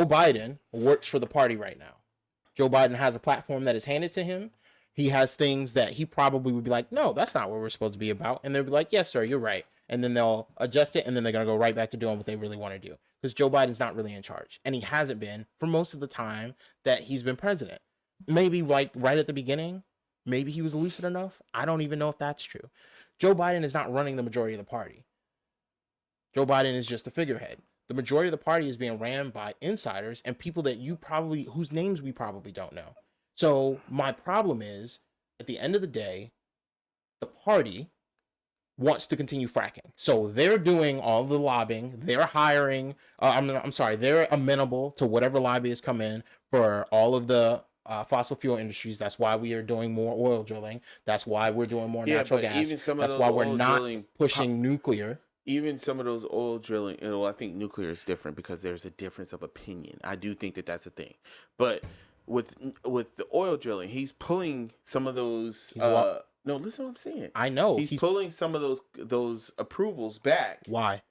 Joe Biden works for the party right now. Joe Biden has a platform that is handed to him. He has things that he probably would be like, no, that's not what we're supposed to be about. And they'll be like, yes, sir, you're right. And then they'll adjust it, and then they're going to go right back to doing what they really want to do. Because Joe Biden's not really in charge. And he hasn't been for most of the time that he's been president. Maybe like right at the beginning, maybe he was lucid enough. I don't even know if that's true. Joe Biden is not running the majority of the party. Joe Biden is just the figurehead. The majority of the party is being ran by insiders and people that whose names we probably don't know. So my problem is, at the end of the day, the party wants to continue fracking. So they're doing all the lobbying. They're hiring. I'm sorry. They're amenable to whatever lobbyists come in for all of the fossil fuel industries. That's why we are doing more oil drilling. That's why we're doing more natural gas. Even some of That's those why we're oil not drilling pushing nuclear. Even some of those oil drilling, I think nuclear is different because there's a difference of opinion. I do think that that's a thing, but with the oil drilling, he's pulling some of those. No, listen, what I'm saying. I know he's pulling some of those approvals back. Why?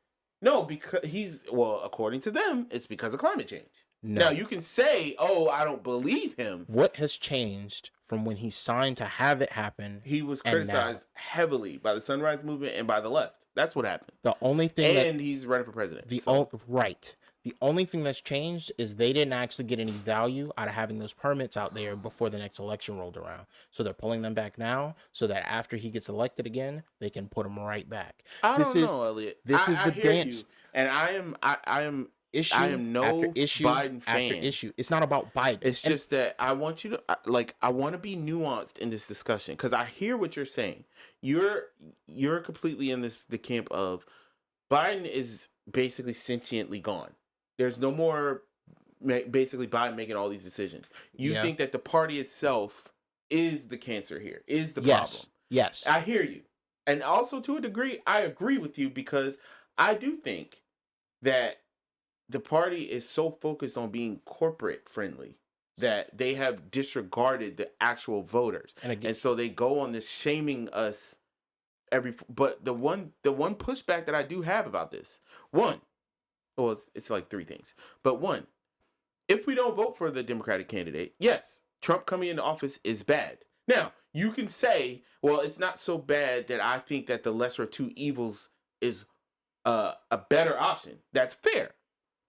No, because according to them, it's because of climate change. No. Now you can say, "Oh, I don't believe him." What has changed from when he signed to have it happen? He was criticized heavily by the Sunrise Movement and by the left. That's what happened. The only thing, he's running for president. Right. The only thing that's changed is they didn't actually get any value out of having those permits out there before the next election rolled around. So they're pulling them back now, so that after he gets elected again, they can put him right back. I don't know, Elliot. This is the dance, and I am issue. I am no after issue Biden after fan. issue. It's not about Biden. It's just that I want you to I want to be nuanced in this discussion because I hear what you're saying. You're completely in the camp of Biden is basically sentiently gone. There's no more basically Biden making all these decisions. You think that the party itself is the cancer here, is the problem. Yes. I hear you. And also to a degree, I agree with you because I do think that the party is so focused on being corporate friendly that they have disregarded the actual voters. And so they go on this shaming us but the one pushback that I do have about this, it's like three things. But one, if we don't vote for the Democratic candidate, yes, Trump coming into office is bad. Now, you can say, well, it's not so bad that I think that the lesser of two evils is a better option. That's fair.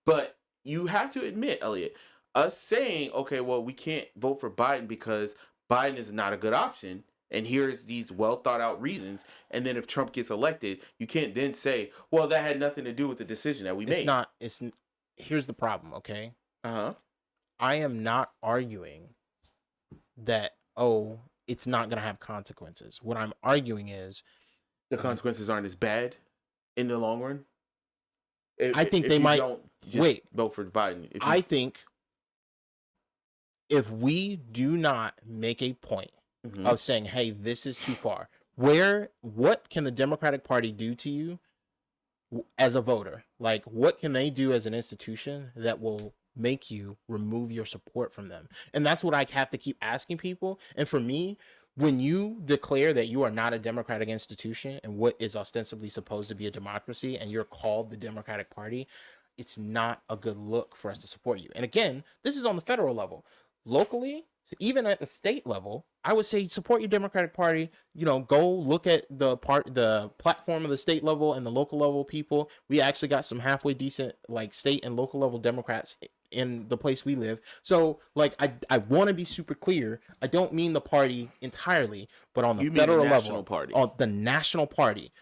But you have to admit, Elliot, us saying, okay, well, we can't vote for Biden because Biden is not a good option, and here's these well thought out reasons, and then if Trump gets elected, you can't then say, well, that had nothing to do with the decision that we made. Here's the problem, okay? Uh-huh. I am not arguing that, it's not going to have consequences. What I'm arguing is the consequences aren't as bad in the long run. I think they might vote for Biden. I think if we do not make a point of saying, hey, this is too far, what can the Democratic Party do to you as a voter? Like, what can they do as an institution that will make you remove your support from them? And that's what I have to keep asking people. And for me, when you declare that you are not a democratic institution and what is ostensibly supposed to be a democracy, and you're called the Democratic Party, it's not a good look for us to support you. And again, this is on the federal level. Locally, even at the state level, I would say support your Democratic Party. Go look at the platform of the state level and the local level people. We actually got some halfway decent state and local level Democrats in the place we live. So I want to be super clear. I don't mean the party entirely, but on the federal level, on the national party,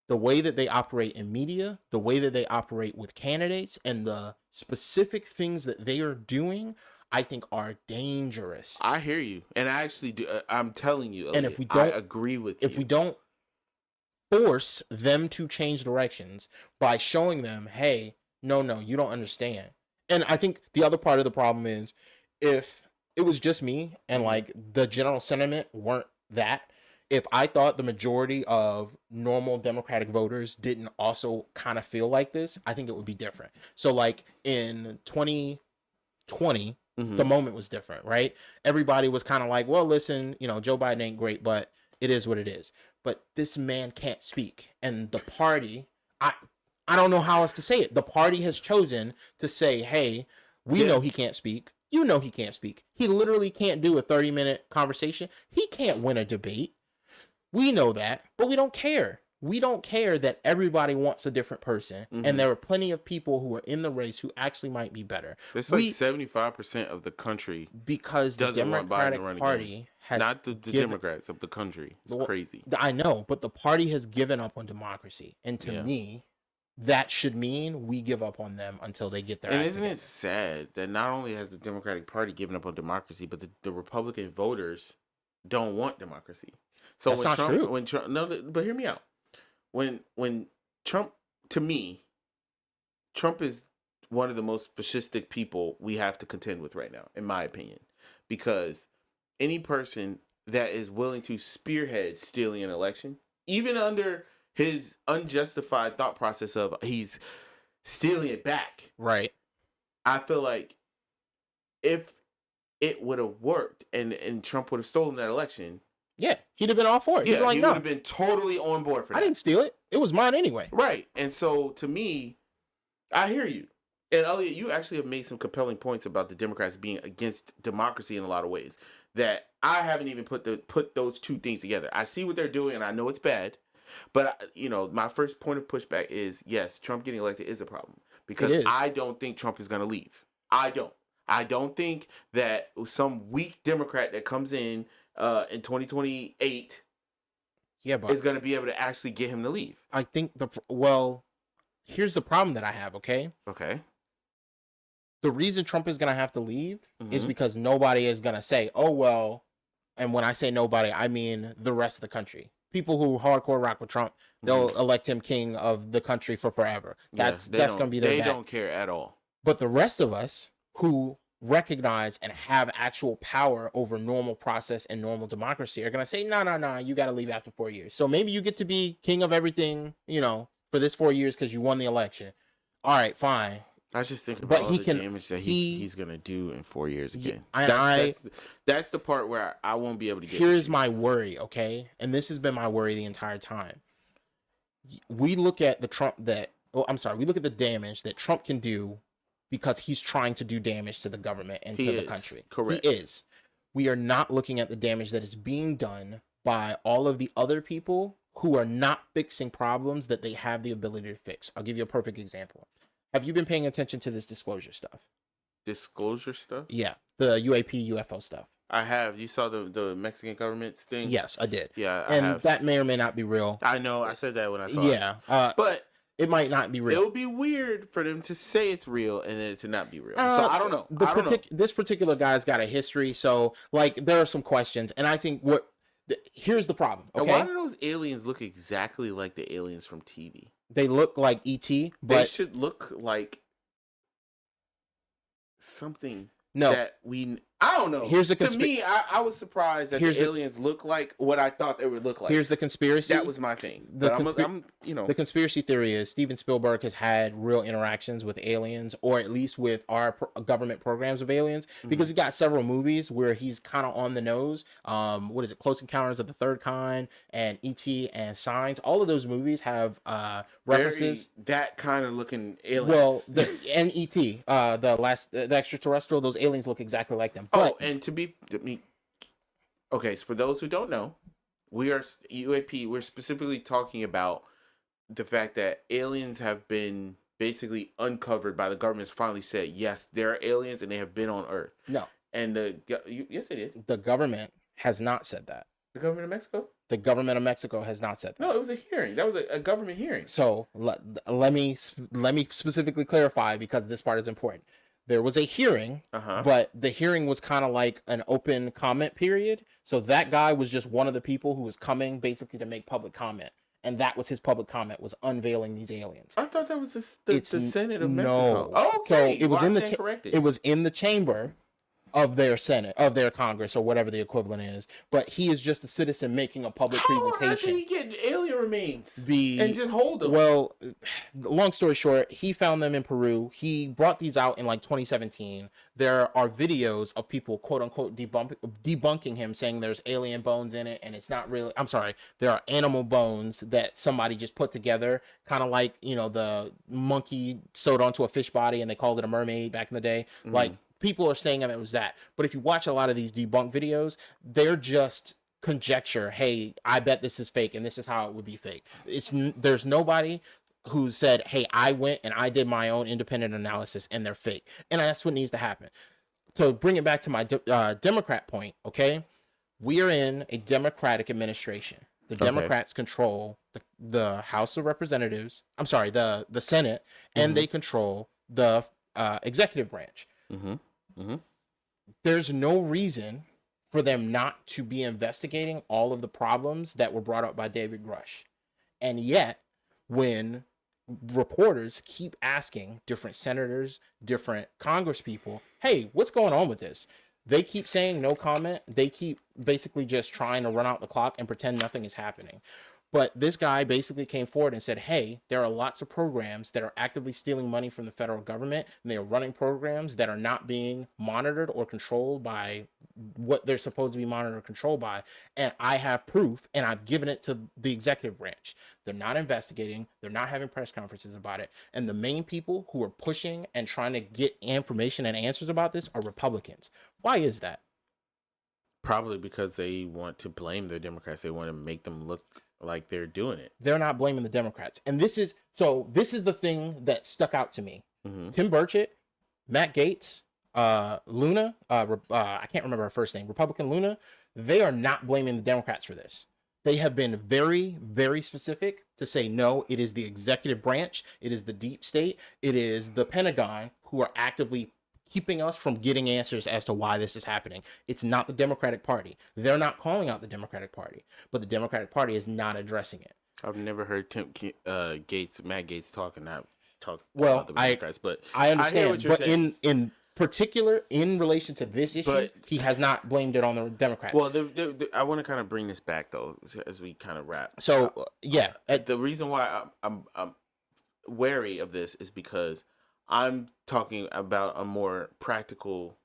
the way that they operate in media, the way that they operate with candidates, and the specific things that they are doing, I think are dangerous. I hear you, and I actually do. I'm telling you, Elliot, and if we don't, I agree with you. If we don't force them to change directions by showing them, hey, no, you don't understand. And I think the other part of the problem is if it was just me and the general sentiment weren't that, if I thought the majority of normal Democratic voters didn't also kind of feel like this, I think it would be different. So in 2020, the moment was different, right? Everybody was kind of like, well, listen, Joe Biden ain't great, but it is what it is. But this man can't speak. And the party, I don't know how else to say it. The party has chosen to say, hey, We know he can't speak. You know he can't speak. He literally can't do a 30-minute conversation. He can't win a debate. We know that, but we don't care. We don't care that everybody wants a different person. And there are plenty of people who are in the race who actually might be better. It's like 75% of the country because the Democratic Party has not the Democrats of the country. It's crazy. I know, but the party has given up on democracy. And to me, that should mean we give up on them until they get their act isn't together. it sad that not only has the Democratic Party given up on democracy, but the Republican voters don't want democracy. So That's not true. When Trump, no, but hear me out. When Trump, to me, Trump is one of the most fascistic people we have to contend with right now, in my opinion, because any person that is willing to spearhead stealing an election, even under his unjustified thought process of he's stealing it back, right? I feel like if it would have worked and Trump would have stolen that election, yeah, he'd have been all for it. Yeah, he would have been totally on board for that. I didn't steal it. It was mine anyway. Right. And so, to me, I hear you. And Elliot, you actually have made some compelling points about the Democrats being against democracy in a lot of ways that I haven't even put those two things together. I see what they're doing, and I know it's bad. But, my first point of pushback is, yes, Trump getting elected is a problem. Because I don't think Trump is going to leave. I don't. I don't think that some weak Democrat that comes in 2028 is going to be able to actually get him to leave. I think here's the problem that I have, okay? Okay. The reason Trump is going to have to leave is because nobody is going to say, oh, well, and when I say nobody, I mean the rest of the country. People who hardcore rock with Trump, they'll elect him king of the country for forever. That's going to be their They don't care at all. But the rest of us who recognize and have actual power over normal process and normal democracy are going to say, no, you got to leave after 4 years. So maybe you get to be king of everything, for this 4 years because you won the election. All right, fine. I was just thinking about all the damage that he's going to do in 4 years again. That's the part where I won't be able to get. Here's my worry, okay? And this has been my worry the entire time. We look at the damage that Trump can do because he's trying to do damage to the government and to the country. Correct. He is. We are not looking at the damage that is being done by all of the other people who are not fixing problems that they have the ability to fix. I'll give you a perfect example. Have you been paying attention to this disclosure stuff? Disclosure stuff? Yeah, the UAP, UFO stuff. I have. You saw the Mexican government thing? Yes, I did. Yeah, I have. That may or may not be real. I know. I said that when I saw it. Yeah. But it might not be real. It would be weird for them to say it's real and then it to not be real. So I don't know. This particular guy's got a history, so there are some questions, and I think here's the problem. Okay, and why do those aliens look exactly like the aliens from TV? They look like E.T., but they should look like something that I don't know. To me, I was surprised that the aliens look like what I thought they would look like. Here's the conspiracy. That was my thing. The conspiracy theory is Steven Spielberg has had real interactions with aliens, or at least with our government programs of aliens, because he got several movies where he's kind of on the nose. What is it? Close Encounters of the Third Kind and E.T. and Signs. All of those movies have references. That kind of looking aliens. Well, and E.T. The extraterrestrial. Those aliens look exactly like them. But, and so for those who don't know, we are UAP. We're specifically talking about the fact that aliens have been basically uncovered by the government's finally said, yes, there are aliens and they have been on Earth. No. And yes, it is. The government has not said that. The government of Mexico? The government of Mexico has not said that. No, it was a hearing. That was a government hearing. So let me specifically clarify, because this part is important. There was a hearing, but the hearing was kind of like an open comment period. So that guy was just one of the people who was coming basically to make public comment. And that was his public comment, was unveiling these aliens. I thought that was the Senate of Mexico. No. Oh, okay. So it was it was in the chamber, of their Senate, of their Congress, or whatever the equivalent is. But he is just a citizen making a public presentation. How did he get alien remains and just hold them? Well, long story short, he found them in Peru. He brought these out in like 2017. There are videos of people, quote unquote, debunking him, saying there's alien bones in it, and it's not really. I'm sorry, there are animal bones that somebody just put together, kind of like, you know, the monkey sewed onto a fish body, and they called it a mermaid back in the day. Like, people are saying that it was that. But if you watch a lot of these debunk videos, they're just conjecture. Hey, I bet this is fake, and this is how it would be fake. There's nobody who said, hey, I went and I did my own independent analysis, and they're fake. And that's what needs to happen. To bring it back to my Democrat point, okay? We are in a Democratic administration. The Democrats control the House of Representatives. I'm sorry, the Senate, and they control the executive branch. There's no reason for them not to be investigating all of the problems that were brought up by David Grush. And yet, when reporters keep asking different senators, different congresspeople, hey, what's going on with this? They keep saying no comment. They keep basically just trying to run out the clock and pretend nothing is happening. But this guy basically came forward and said, hey, there are lots of programs that are actively stealing money from the federal government, and they are running programs that are not being monitored or controlled by what they're supposed to be monitored or controlled by. And I have proof, and I've given it to the executive branch. They're not investigating. They're not having press conferences about it. And the main people who are pushing and trying to get information and answers about this are Republicans. Why is that? Probably because they want to blame the Democrats. They want to make them look like they're doing it. They're not blaming the Democrats. And this is the thing that stuck out to me. Tim Burchett, Matt Gaetz, Luna, I can't remember her first name, Republican Luna, they are not blaming the Democrats for this. They have been very, very specific to say, no, it is the executive branch, it is the deep state, it is the Pentagon who are actively keeping us from getting answers as to why this is happening. It's not the Democratic Party. They're not calling out the Democratic Party, but the Democratic Party is not addressing it. I've never heard Matt Gaetz talk about the Democrats, but I understand. But in particular, in relation to this issue, he has not blamed it on the Democrats. Well, I want to kind of bring this back though, as we kind of wrap. So the reason why I'm wary of this is because I'm talking about a more practical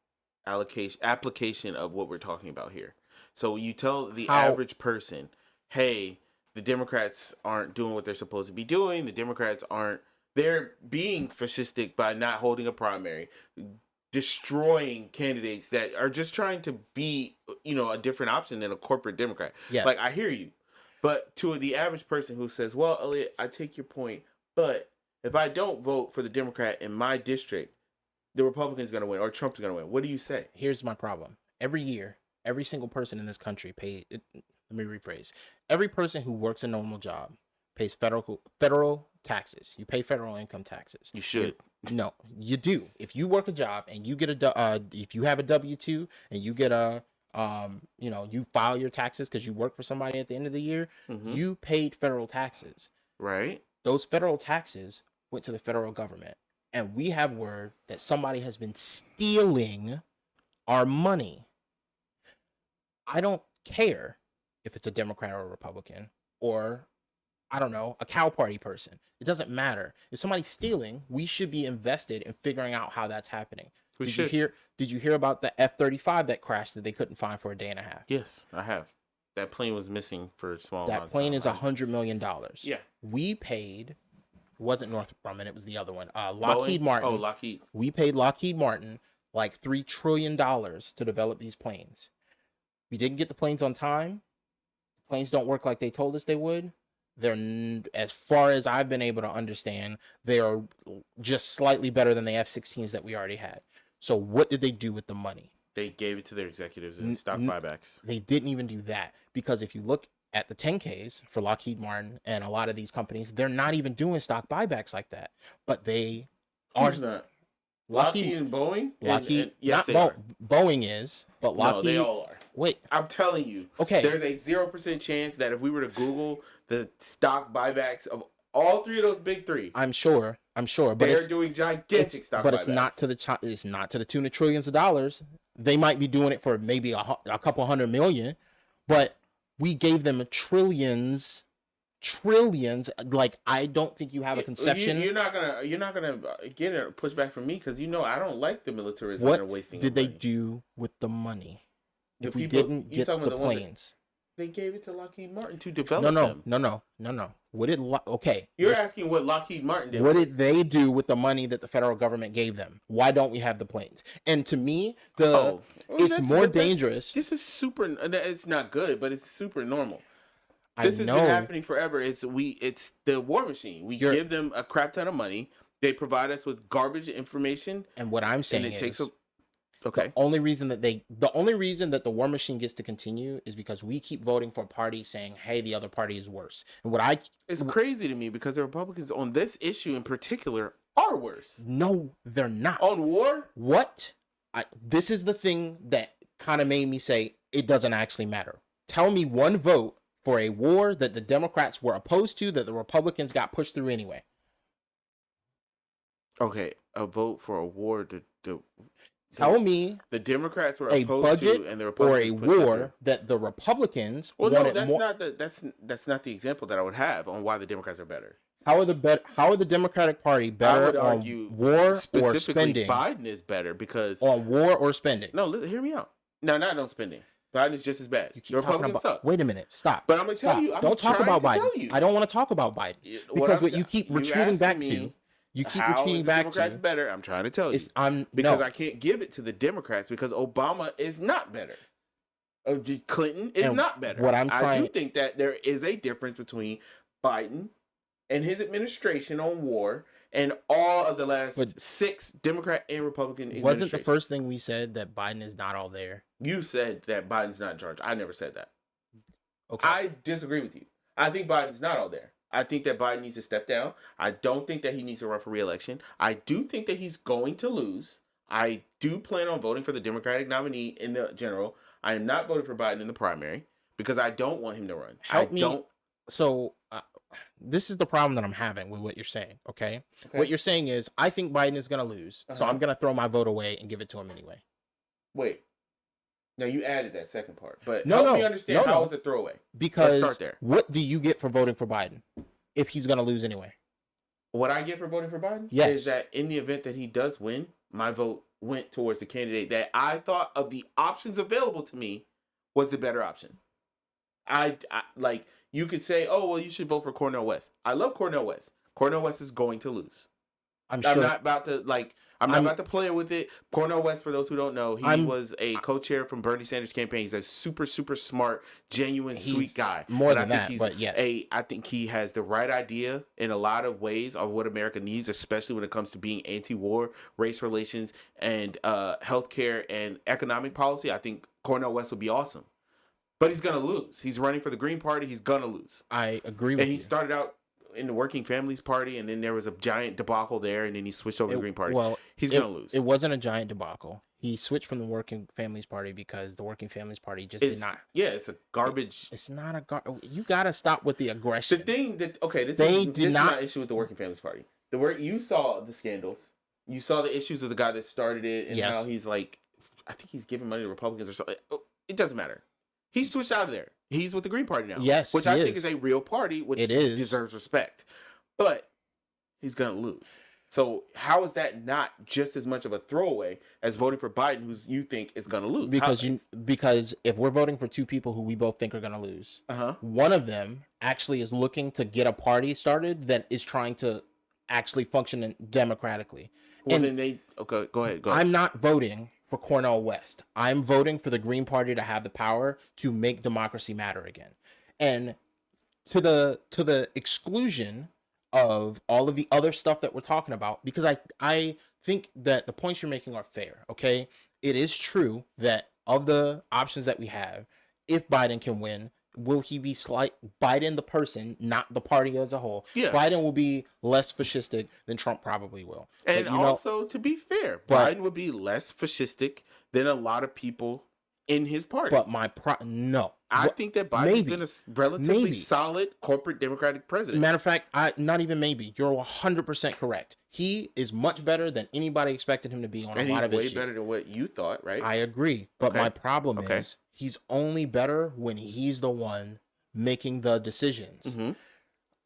application of what we're talking about here. So you tell the average person, hey, the Democrats aren't doing what they're supposed to be doing. The Democrats they're being fascistic by not holding a primary, destroying candidates that are just trying to be, a different option than a corporate Democrat. Yes. Like, I hear you. But to the average person who says, well, Elliot, I take your point, but if I don't vote for the Democrat in my district, the Republican's going to win or Trump's going to win. What do you say? Here's my problem. Every year, every single person in this country let me rephrase. Every person who works a normal job pays federal taxes. You pay federal income taxes. You should. No, you do. If you work a job and you get if you have a W-2 and you get you file your taxes because you work for somebody at the end of the year, you paid federal taxes. Right. Those federal taxes went to the federal government. And we have word that somebody has been stealing our money. I don't care if it's a Democrat or a Republican or, I don't know, a cow party person. It doesn't matter. If somebody's stealing, we should be invested in figuring out how that's happening. Did you hear about the F-35 that crashed that they couldn't find for a day and a half? Yes, I have. That plane was missing for a small amount of time. That plane is $100 million. Yeah. We paid, it wasn't Northrop Grumman, it was the other one. Lockheed Martin. Oh, Lockheed. We paid Lockheed Martin like $3 trillion to develop these planes. We didn't get the planes on time. The planes don't work like they told us they would. They're, as far as I've been able to understand, they are just slightly better than the F-16s that we already had. So what did they do with the money? They gave it to their executives in stock buybacks. They didn't even do that, because if you look at the 10Ks for Lockheed Martin and a lot of these companies, they're not even doing stock buybacks like that. But they are. Who's not? Lockheed and Boeing? Yes, Boeing is, but Lockheed. No, they all are. Wait. I'm telling you. Okay. There's a 0% chance that if we were to Google the stock buybacks of all three of those big three. I'm sure. But they're doing gigantic stock buybacks. But it's not to the tune of trillions of dollars. They might be doing it for maybe a couple $100 million, but we gave them trillions. Like, I don't think you have a conception. You're not gonna get a pushback from me because I don't like the militarism. What they're wasting did they money. do with the money? If we people- didn't you get talking the about the ones planes, They gave it to Lockheed Martin to develop them. no. What did okay? You're asking what Lockheed Martin did. What did they do with the money that the federal government gave them? Why don't we have the planes? And to me, it's more dangerous. This is super. It's not good, but it's super normal. I This has know. been happening forever. It's the war machine. We give them a crap ton of money. They provide us with garbage information. And what I'm saying okay. The only reason that the war machine gets to continue is because we keep voting for a party saying, "Hey, the other party is worse." And it's crazy to me because the Republicans on this issue in particular are worse. No, they're not. On war? What? This is the thing that kind of made me say it doesn't actually matter. Tell me one vote for a war that the Democrats were opposed to that the Republicans got pushed through anyway. Okay, a vote for a war Tell me the Democrats were a opposed budget to and the or Republicans a pushed it war through. that the Republicans Well, no, wanted that's more. that's not the example that I would have on why the Democrats are better. How are the Democratic Party better I would on argue war or specifically spending? Biden is better because On war or spending? no, hear me out. No, not on spending. Biden is just as bad. You keep The Republicans talking about. suck. Wait a minute. Stop. But I'm gonna tell Stop. you. Don't talk about Biden. Tell you. I don't want to talk about Biden because what you keep retreating back to. You keep How retreating is the back Democrats to. better? I'm trying to tell you. Because I can't give it to the Democrats because Obama is not better. Clinton is And not better. what I'm I trying- do think that there is a difference between Biden and his administration on war and all of the last 6 Democrat and Republican administrations. Wasn't the first thing we said that Biden is not all there? You said that Biden's not in charge. I never said that. Okay. I disagree with you. I think Biden's not all there. I think that Biden needs to step down. I don't think that he needs to run for re-election. I do think that he's going to lose. I do plan on voting for the Democratic nominee in the general. I am not voting for Biden in the primary because I don't want him to run. So this is the problem that I'm having with what you're saying. Okay. What you're saying is I think Biden is going to lose, so I'm going to throw my vote away and give it to him anyway. Wait. Now you added that second part, but help me understand how it's a throwaway. Because let's start there. What do you get for voting for Biden if he's going to lose anyway? What I get for voting for Biden is that in the event that he does win, my vote went towards the candidate that I thought of the options available to me was the better option. I like you could say, oh well, you should vote for Cornel West. I love Cornel West. Cornel West is going to lose. I'm not about to I'm not about to play with it. Cornel West, for those who don't know, he was a co-chair from Bernie Sanders' campaign. He's a super, super smart, genuine, sweet guy. More than that, but yes. I think he has the right idea in a lot of ways of what America needs, especially when it comes to being anti-war, race relations, and healthcare and economic policy. I think Cornel West would be awesome. But he's going to lose. He's running for the Green Party. He's going to lose. I agree with you. And he started out in the Working Families Party, and then there was a giant debacle there, and then he switched over to the Green Party. Well, he's going to lose. It wasn't a giant debacle. He switched from the Working Families Party because the Working Families Party did not. Yeah, it's a garbage. It's not a You got to stop with the aggression. The thing that this is my issue with the Working Families Party. You saw the scandals. You saw the issues of the guy that started it, and how he's like, I think he's giving money to Republicans or something. It doesn't matter. He switched out of there. He's with the Green Party now. Yes, which I think is a real party, which deserves respect. But he's gonna lose. So how is that not just as much of a throwaway as voting for Biden, who you think is gonna lose? Because if we're voting for two people who we both think are gonna lose, one of them actually is looking to get a party started that is trying to actually function democratically. Well, then go ahead. I'm not voting for Cornel West. I'm voting for the Green Party to have the power to make democracy matter again. And to the exclusion of all of the other stuff that we're talking about, because I think that the points you're making are fair, okay? It is true that of the options that we have, if Biden can win, will he be Biden the person, not the party as a whole? Yeah. Biden will be less fascistic than Trump probably will. And also, to be fair, Biden would be less fascistic than a lot of people in his party. But no. I think that Biden's been a relatively Maybe. solid corporate Democratic president. Matter of fact, not even maybe. You're 100% correct. He is much better than anybody expected him to be on a lot of issues. And he's way better than what you thought, right? I agree. But my problem is he's only better when he's the one making the decisions. Mm-hmm.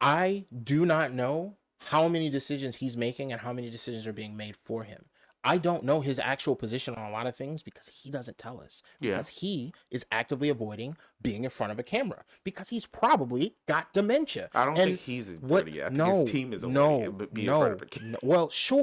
I do not know how many decisions he's making and how many decisions are being made for him. I don't know his actual position on a lot of things because he doesn't tell us. Because he is actively avoiding being in front of a camera because he's probably got dementia. I don't think he's avoiding it. I think his team is avoiding it, being in front of a camera. Well, sure.